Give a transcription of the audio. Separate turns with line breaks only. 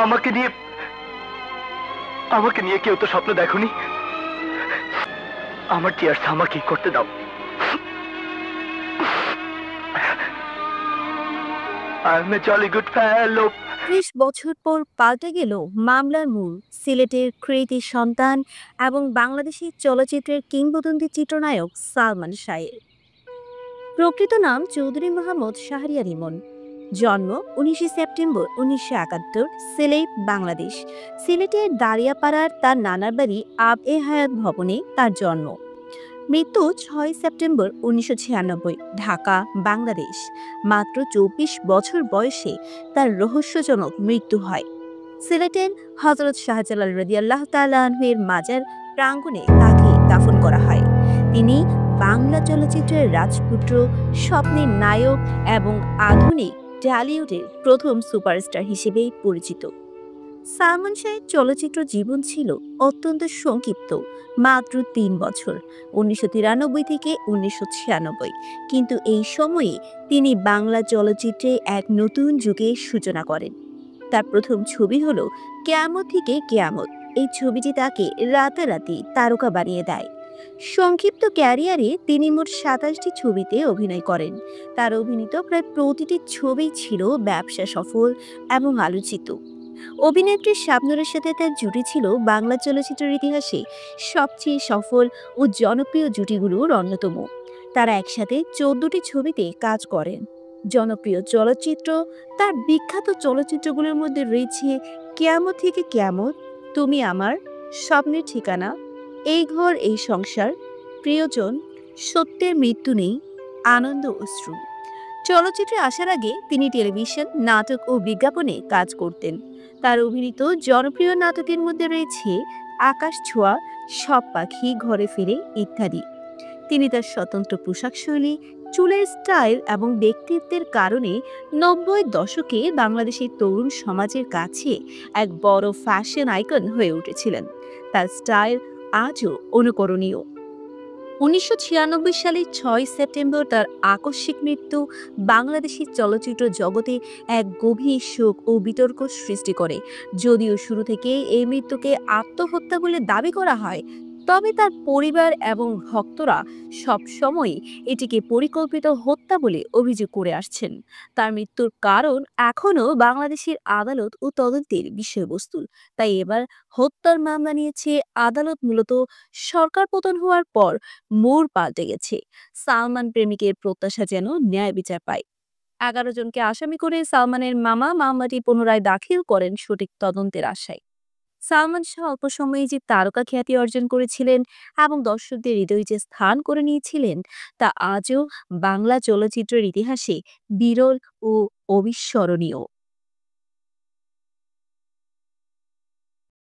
আমাকে নিয়ে আমাকে নিয়ে কেউ তো স্বপ্ন দেখোনি। আমার টিয়ার্স আমাকেই করতে দাও। I am a jolly good fellow.
৩০ বছর পর পাল্টে গেল মামলার মূল। সিলেটের কৃতি সন্তান এবং বাংলাদেশি চলচ্চিত্রের কিংবদন্তি চিত্রনায়ক সালমান শাহের প্রকৃত নাম চৌধুরী মোহাম্মদ শাহরিয়ার ইমন। জন্ম ১৯ সেপ্টেম্বর ১৯৭১, সিলেট, বাংলাদেশ। সিলেটের দাঁড়িয়াপাড়ার তার নানার বাড়ি আব এ হায়াত ভবনে তার জন্ম। মৃত্যু ৬ সেপ্টেম্বর ১৯৯৬, ঢাকা, বাংলাদেশ। মাত্র ২৪ বছর বয়সে তার রহস্যজনক মৃত্যু হয়। সিলেটের হযরত শাহজালাল রাদিয়াল্লাহু তাআলা আনহু-এর মাজার প্রাঙ্গণে তাকে দাফন করা হয়। তিনি বাংলা চলচ্চিত্রের রাজপুত্র, স্বপ্নের নায়ক এবং আধুনিক টলিউডের প্রথম সুপারস্টার হিসেবে পরিচিত। সালমান শাহের চলচ্চিত্র জীবন ছিল অত্যন্ত সংক্ষিপ্ত, মাত্র ৩ বছর, ১৯৯৩ থেকে ১৯৯৬। কিন্তু এই সময়ে তিনি বাংলা চলচ্চিত্রে এক নতুন যুগের সূচনা করেন। তার প্রথম ছবি হলো কেয়ামত থেকে কেয়ামত। এই ছবিটি তাকে রাতারাতি তারকা বানিয়ে দেয়। সংক্ষিপ্ত ক্যারিয়ারে তিনি মোট ২৭টি ছবিতে অভিনয় করেন। তার অভিনীত প্রায় প্রতিটি ছবি ছিল ব্যবসা সফল এবং আলোচিত। অভিনেত্রী শাবনূরের সাথে তার জুটি ছিল বাংলা চলচ্চিত্রের ইতিহাসে সবচেয়ে সফল ও জনপ্রিয় জুটিগুলোর অন্যতম। তারা একসাথে ১৪টি ছবিতে কাজ করেন। জনপ্রিয় চলচ্চিত্র, তার বিখ্যাত চলচ্চিত্রগুলোর মধ্যে রয়েছে কেয়ামত থেকে কেয়ামত, তুমি আমার, স্বপ্নের ঠিকানা, এই ঘর এই সংসার, প্রিয়জন, সত্যের মৃত্যু নেই, আনন্দ অশ্রু। চলচ্চিত্রে আসার আগে তিনি টেলিভিশন, নাটক ও বিজ্ঞাপনে কাজ করতেন। তার অভিনীত জনপ্রিয় নাটকের মধ্যে রয়েছে আকাশ ছোঁয়া, সব পাখি ঘরে ফিরে ইত্যাদি। তিনি তার স্বতন্ত্র পোশাক শৈলী, চুলের স্টাইল এবং ব্যক্তিত্বের কারণে ৯০ দশকে বাংলাদেশের তরুণ সমাজের কাছে এক বড় ফ্যাশন আইকন হয়ে উঠেছিলেন। তার স্টাইল আজও অনুকরণীয়। ১৯৯৬ সালের ৬ সেপ্টেম্বর তার আকস্মিক মৃত্যু বাংলাদেশি চলচ্চিত্র জগতে এক গভীর শোক ও বিতর্ক সৃষ্টি করে। যদিও শুরু থেকে এই মৃত্যুকে আত্মহত্যা বলে দাবি করা হয়, তবে তার পরিবার এবং ভক্তরা সবসময় এটিকে পরিকল্পিত হত্যা বলে অভিযোগ করে আসছেন। তার মৃত্যুর কারণ এখনও বাংলাদেশের আদালত ও তদন্তের বিষয়বস্তু। তাই এবার হত্যার মামলা নিয়েছে আদালত। মূলত সরকার পতন হওয়ার পর মোড় পাল্টে গেছে। সালমান প্রেমিকের প্রত্যাশা যেন ন্যায় বিচার পায়। ১১ জনকে আসামি করে সালমানের মামা মামলাটি পুনরায় দাখিল করেন সঠিক তদন্তের আশায়। সালমান শাহ অল্প সময়ে যে তারকা খ্যাতি অর্জন করেছিলেন এবং দর্শকদের হৃদয়ে যে স্থান করে নিয়েছিলেন, তা আজও বাংলা চলচ্চিত্রের ইতিহাসে বিরল ও অবিস্মরণীয়।